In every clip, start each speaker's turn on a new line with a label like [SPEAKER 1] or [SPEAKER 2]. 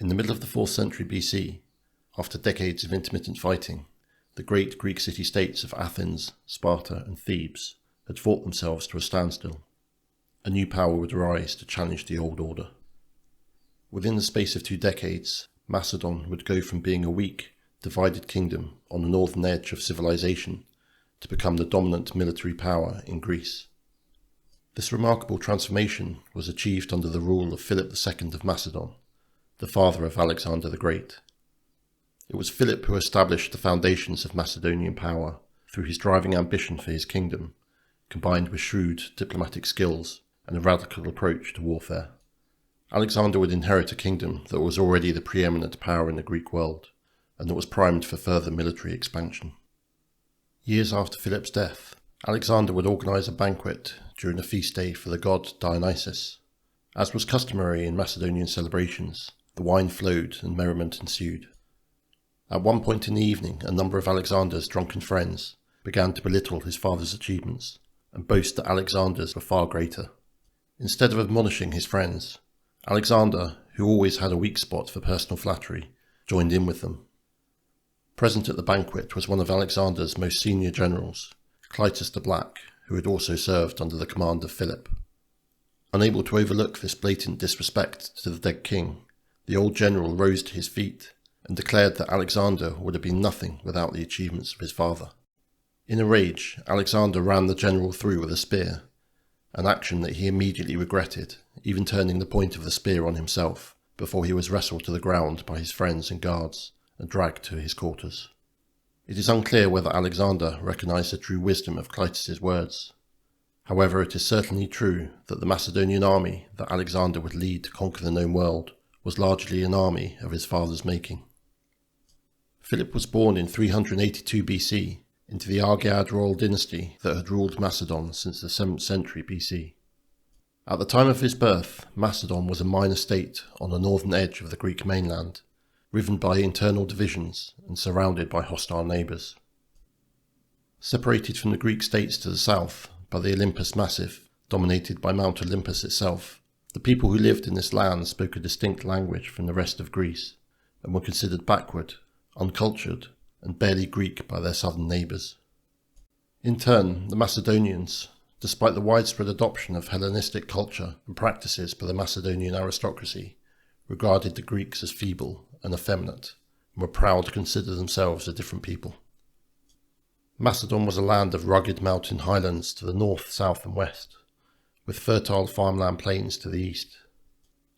[SPEAKER 1] In the middle of the 4th century BC, after decades of intermittent fighting, the great Greek city-states of Athens, Sparta and Thebes had fought themselves to a standstill. A new power would arise to challenge the old order. Within the space of 2 decades, Macedon would go from being a weak, divided kingdom on the northern edge of civilization to become the dominant military power in Greece. This remarkable transformation was achieved under the rule of Philip II of Macedon, the father of Alexander the Great. It was Philip who established the foundations of Macedonian power through his driving ambition for his kingdom, combined with shrewd diplomatic skills and a radical approach to warfare. Alexander would inherit a kingdom that was already the preeminent power in the Greek world, and that was primed for further military expansion. Years after Philip's death, Alexander would organise a banquet during a feast day for the god Dionysus. As was customary in Macedonian celebrations, the wine flowed and merriment ensued. At one point in the evening, a number of Alexander's drunken friends began to belittle his father's achievements and boast that Alexander's were far greater. Instead of admonishing his friends, Alexander, who always had a weak spot for personal flattery, joined in with them. Present at the banquet was one of Alexander's most senior generals, Clytus the Black, who had also served under the command of Philip. Unable to overlook this blatant disrespect to the dead king, the old general rose to his feet and declared that Alexander would have been nothing without the achievements of his father. In a rage, Alexander ran the general through with a spear, an action that he immediately regretted, even turning the point of the spear on himself before he was wrestled to the ground by his friends and guards and dragged to his quarters. It is unclear whether Alexander recognised the true wisdom of Clytus's words. However, it is certainly true that the Macedonian army that Alexander would lead to conquer the known world was largely an army of his father's making. Philip was born in 382 BC into the Argead royal dynasty that had ruled Macedon since the 7th century BC. At the time of his birth, Macedon was a minor state on the northern edge of the Greek mainland, riven by internal divisions and surrounded by hostile neighbours. Separated from the Greek states to the south by the Olympus Massif, dominated by Mount Olympus itself, the people who lived in this land spoke a distinct language from the rest of Greece and were considered backward, uncultured, and barely Greek by their southern neighbours. In turn, the Macedonians, despite the widespread adoption of Hellenistic culture and practices by the Macedonian aristocracy, regarded the Greeks as feeble and effeminate, and were proud to consider themselves a different people. Macedon was a land of rugged mountain highlands to the north, south and west, with fertile farmland plains to the east.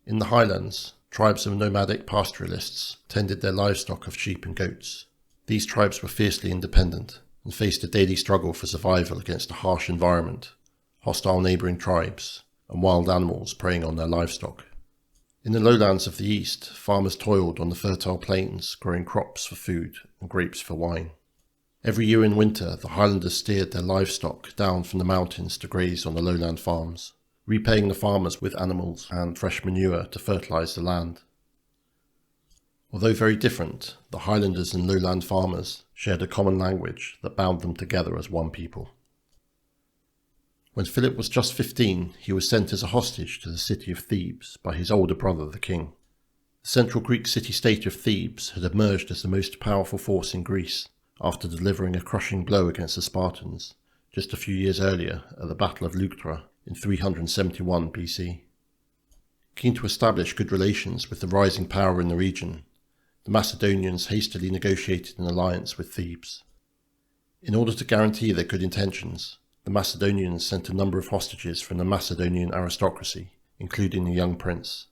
[SPEAKER 1] In the highlands, tribes of nomadic pastoralists tended their livestock of sheep and goats. These tribes were fiercely independent and faced a daily struggle for survival against a harsh environment, hostile neighbouring tribes, and wild animals preying on their livestock. In the lowlands of the east, farmers toiled on the fertile plains, growing crops for food and grapes for wine. Every year in winter, the Highlanders steered their livestock down from the mountains to graze on the lowland farms, repaying the farmers with animals and fresh manure to fertilise the land. Although very different, the Highlanders and lowland farmers shared a common language that bound them together as one people. When Philip was just 15, he was sent as a hostage to the city of Thebes by his older brother, the king. The central Greek city-state of Thebes had emerged as the most powerful force in Greece after delivering a crushing blow against the Spartans just a few years earlier at the Battle of Leuctra in 371 BC. Keen to establish good relations with the rising power in the region, the Macedonians hastily negotiated an alliance with Thebes. In order to guarantee their good intentions, the Macedonians sent a number of hostages from the Macedonian aristocracy, including the young prince.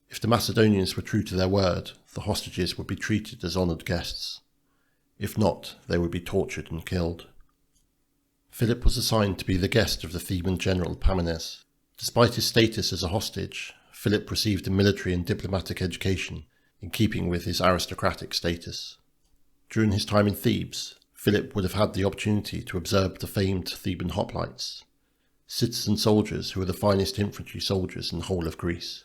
[SPEAKER 1] If the Macedonians were true to their word, the hostages would be treated as honoured guests. If not, they would be tortured and killed. Philip was assigned to be the guest of the Theban general Pamenes. Despite his status as a hostage, Philip received a military and diplomatic education in keeping with his aristocratic status. During his time in Thebes, Philip would have had the opportunity to observe the famed Theban hoplites, citizen soldiers who were the finest infantry soldiers in the whole of Greece.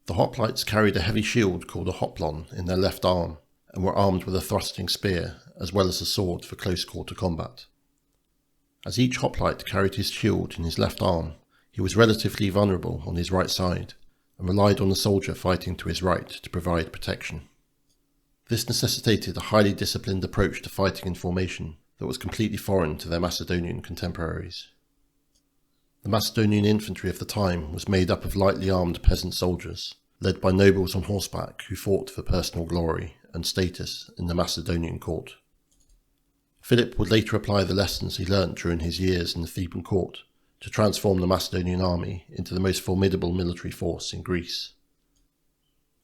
[SPEAKER 1] The hoplites carried a heavy shield called a hoplon in their left arm and were armed with a thrusting spear as well as a sword for close quarter combat. As each hoplite carried his shield in his left arm, he was relatively vulnerable on his right side, and relied on the soldier fighting to his right to provide protection. This necessitated a highly disciplined approach to fighting in formation that was completely foreign to their Macedonian contemporaries. The Macedonian infantry of the time was made up of lightly armed peasant soldiers, led by nobles on horseback who fought for personal glory and status in the Macedonian court. Philip would later apply the lessons he learnt during his years in the Theban court to transform the Macedonian army into the most formidable military force in Greece.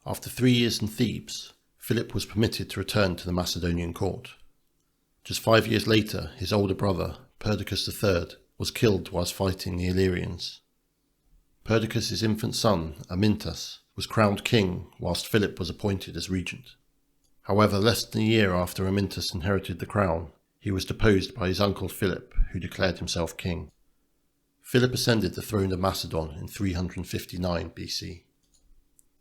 [SPEAKER 1] After 3 years in Thebes, Philip was permitted to return to the Macedonian court. Just 5 years later, his older brother, Perdiccas III, was killed whilst fighting the Illyrians. Perdiccas' infant son, Amyntas, was crowned king whilst Philip was appointed as regent. However, less than a year after Amyntas inherited the crown, he was deposed by his uncle Philip, who declared himself king. Philip ascended the throne of Macedon in 359 BC.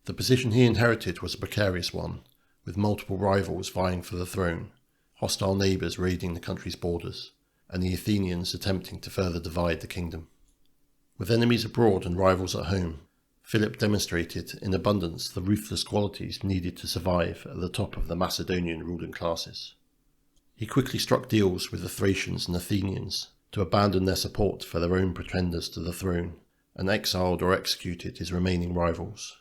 [SPEAKER 1] The position he inherited was a precarious one, with multiple rivals vying for the throne, hostile neighbours raiding the country's borders, and the Athenians attempting to further divide the kingdom. With enemies abroad and rivals at home, Philip demonstrated in abundance the ruthless qualities needed to survive at the top of the Macedonian ruling classes. He quickly struck deals with the Thracians and Athenians to abandon their support for their own pretenders to the throne, and exiled or executed his remaining rivals.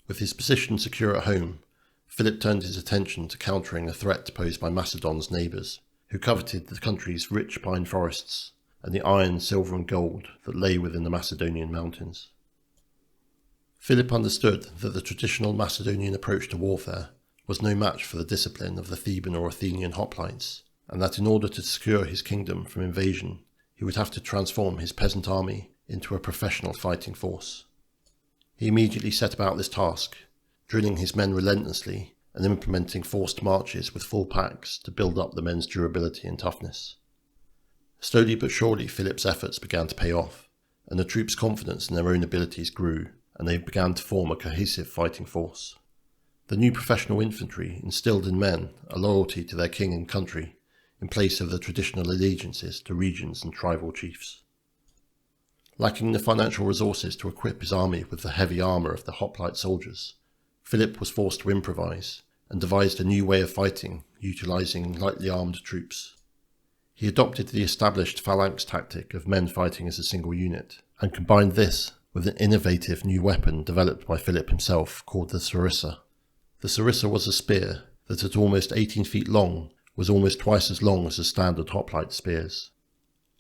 [SPEAKER 1] With his position secure at home, Philip turned his attention to countering the threat posed by Macedon's neighbours, who coveted the country's rich pine forests and the iron, silver and gold that lay within the Macedonian mountains. Philip understood that the traditional Macedonian approach to warfare was no match for the discipline of the Theban or Athenian hoplites, and that in order to secure his kingdom from invasion, he would have to transform his peasant army into a professional fighting force. He immediately set about this task, drilling his men relentlessly and implementing forced marches with full packs to build up the men's durability and toughness. Slowly but surely, Philip's efforts began to pay off, and the troops' confidence in their own abilities grew, and they began to form a cohesive fighting force. The new professional infantry instilled in men a loyalty to their king and country, in place of the traditional allegiances to regions and tribal chiefs. Lacking the financial resources to equip his army with the heavy armour of the hoplite soldiers, Philip was forced to improvise and devised a new way of fighting, utilising lightly armed troops. He adopted the established phalanx tactic of men fighting as a single unit, and combined this with an innovative new weapon developed by Philip himself called the sarissa. The sarissa was a spear that at almost 18 feet long was almost twice as long as the standard hoplite spears.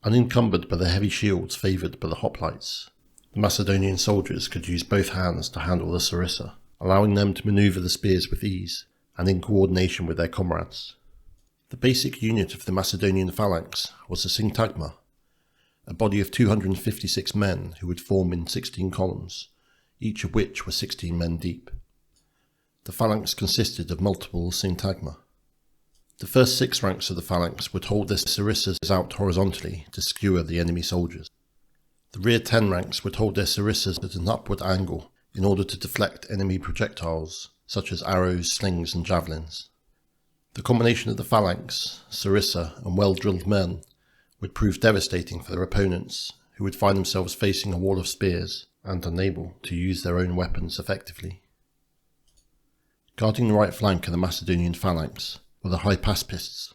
[SPEAKER 1] Unencumbered by the heavy shields favoured by the hoplites, the Macedonian soldiers could use both hands to handle the sarissa, allowing them to manoeuvre the spears with ease and in coordination with their comrades. The basic unit of the Macedonian phalanx was the syntagma, a body of 256 men who would form in 16 columns, each of which were 16 men deep. The phalanx consisted of multiple syntagma. The first 6 ranks of the phalanx would hold their sarissas out horizontally to skewer the enemy soldiers. The rear 10 ranks would hold their sarissas at an upward angle in order to deflect enemy projectiles such as arrows, slings and javelins. The combination of the phalanx, sarissa and well-drilled men would prove devastating for their opponents, who would find themselves facing a wall of spears and unable to use their own weapons effectively. Guarding the right flank of the Macedonian phalanx were the hypaspists.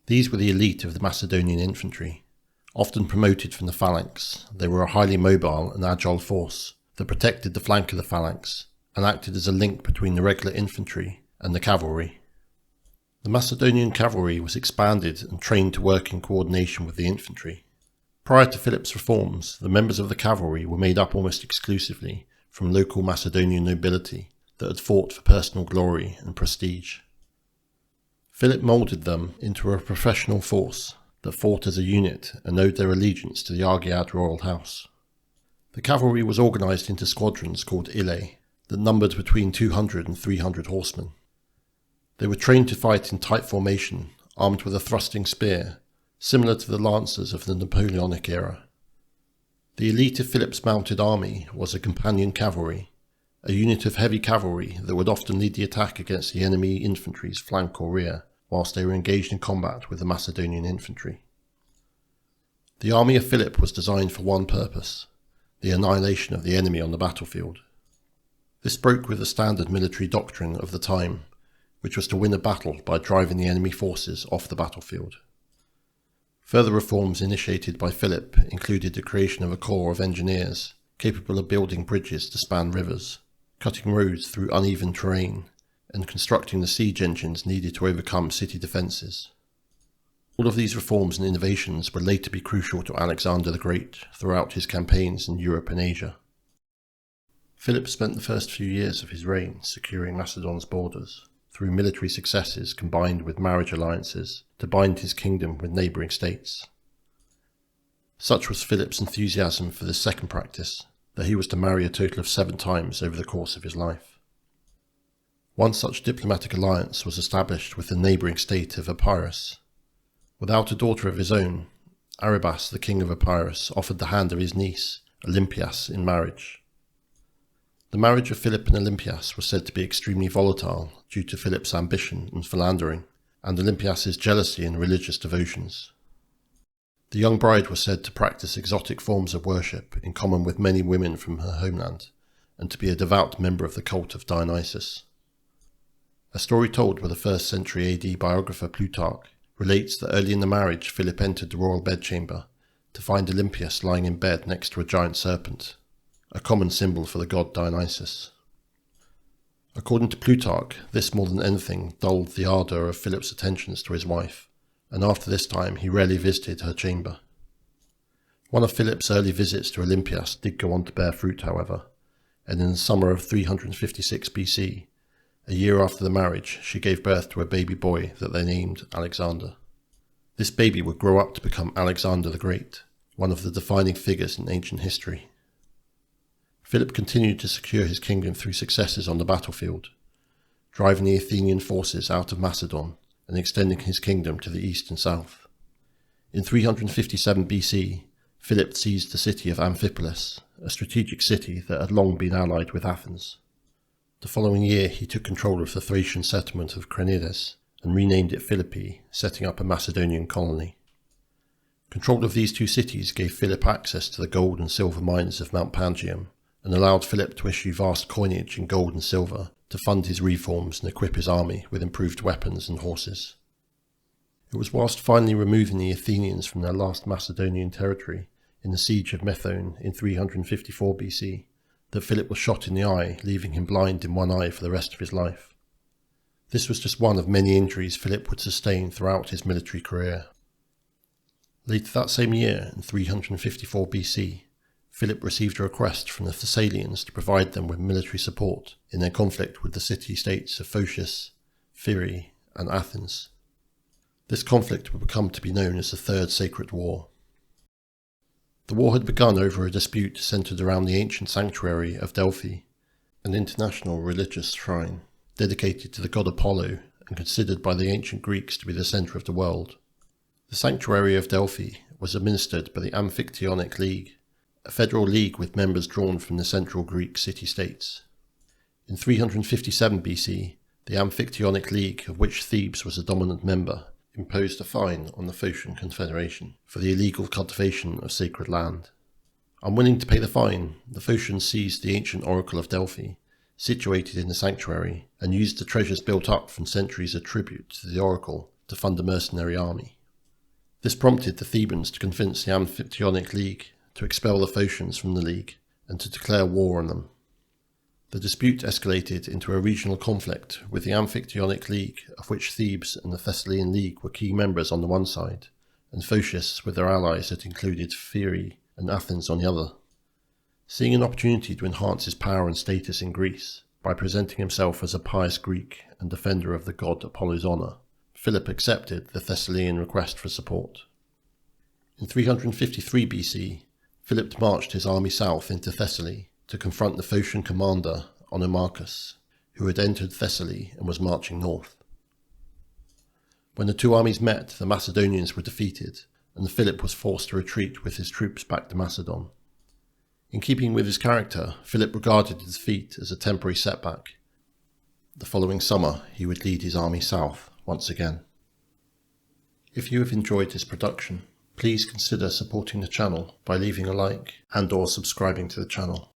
[SPEAKER 1] These were the elite of the Macedonian infantry. Often promoted from the phalanx, they were a highly mobile and agile force that protected the flank of the phalanx and acted as a link between the regular infantry and the cavalry. The Macedonian cavalry was expanded and trained to work in coordination with the infantry. Prior to Philip's reforms, the members of the cavalry were made up almost exclusively from local Macedonian nobility that had fought for personal glory and prestige. Philip moulded them into a professional force that fought as a unit and owed their allegiance to the Argead royal house. The cavalry was organised into squadrons called ile that numbered between 200 and 300 horsemen. They were trained to fight in tight formation, armed with a thrusting spear, similar to the lancers of the Napoleonic era. The elite of Philip's mounted army was a companion cavalry, a unit of heavy cavalry that would often lead the attack against the enemy infantry's flank or rear, whilst they were engaged in combat with the Macedonian infantry. The army of Philip was designed for one purpose: the annihilation of the enemy on the battlefield. This broke with the standard military doctrine of the time, which was to win a battle by driving the enemy forces off the battlefield. Further reforms initiated by Philip included the creation of a corps of engineers capable of building bridges to span rivers, cutting roads through uneven terrain, and constructing the siege engines needed to overcome city defences. All of these reforms and innovations would later be crucial to Alexander the Great throughout his campaigns in Europe and Asia. Philip spent the first few years of his reign securing Macedon's borders through military successes combined with marriage alliances to bind his kingdom with neighbouring states. Such was Philip's enthusiasm for this second practice that he was to marry a total of 7 times over the course of his life. One such diplomatic alliance was established with the neighbouring state of Epirus. Without a daughter of his own, Aribas, the king of Epirus, offered the hand of his niece, Olympias, in marriage. The marriage of Philip and Olympias was said to be extremely volatile due to Philip's ambition and philandering, and Olympias's jealousy and religious devotions. The young bride was said to practice exotic forms of worship in common with many women from her homeland, and to be a devout member of the cult of Dionysus. A story told by the 1st century AD biographer Plutarch relates that early in the marriage Philip entered the royal bedchamber to find Olympias lying in bed next to a giant serpent, a common symbol for the god Dionysus. According to Plutarch, this more than anything dulled the ardour of Philip's attentions to his wife, and after this time he rarely visited her chamber. One of Philip's early visits to Olympias did go on to bear fruit, however, and in the summer of 356 BC, a year after the marriage, she gave birth to a baby boy that they named Alexander. This baby would grow up to become Alexander the Great, one of the defining figures in ancient history. Philip continued to secure his kingdom through successes on the battlefield, driving the Athenian forces out of Macedon and extending his kingdom to the east and south. In 357 BC, Philip seized the city of Amphipolis, a strategic city that had long been allied with Athens. The following year he took control of the Thracian settlement of Crenides and renamed it Philippi, setting up a Macedonian colony. Control of these 2 cities gave Philip access to the gold and silver mines of Mount Pangaeum, and allowed Philip to issue vast coinage in gold and silver to fund his reforms and equip his army with improved weapons and horses. It was whilst finally removing the Athenians from their last Macedonian territory in the siege of Methone in 354 BC that Philip was shot in the eye, leaving him blind in one eye for the rest of his life. This was just one of many injuries Philip would sustain throughout his military career. Later that same year, in 354 BC, Philip received a request from the Thessalians to provide them with military support in their conflict with the city-states of Phocis, Phyrae, and Athens. This conflict would become to be known as the Third Sacred War. The war had begun over a dispute centred around the ancient sanctuary of Delphi, an international religious shrine dedicated to the god Apollo and considered by the ancient Greeks to be the centre of the world. The sanctuary of Delphi was administered by the Amphictyonic League, a federal league with members drawn from the central Greek city-states. In 357 BC, the Amphictyonic League, of which Thebes was a dominant member, imposed a fine on the Phocian Confederation for the illegal cultivation of sacred land. Unwilling to pay the fine, the Phocians seized the ancient oracle of Delphi, situated in the sanctuary, and used the treasures built up from centuries of tribute to the oracle to fund a mercenary army. This prompted the Thebans to convince the Amphictyonic League to expel the Phocians from the league and to declare war on them. The dispute escalated into a regional conflict, with the Amphictyonic League, of which Thebes and the Thessalian League were key members on the one side, and Phocis with their allies that included Phyrae and Athens on the other. Seeing an opportunity to enhance his power and status in Greece by presenting himself as a pious Greek and defender of the god Apollo's honour, Philip accepted the Thessalian request for support. In 353 BC, Philip marched his army south into Thessaly to confront the Phocian commander Onomachus, who had entered Thessaly and was marching north. When the 2 armies met, the Macedonians were defeated, and Philip was forced to retreat with his troops back to Macedon. In keeping with his character, Philip regarded the defeat as a temporary setback. The following summer, he would lead his army south once again. If you have enjoyed this production, please consider supporting the channel by leaving a like and/or subscribing to the channel.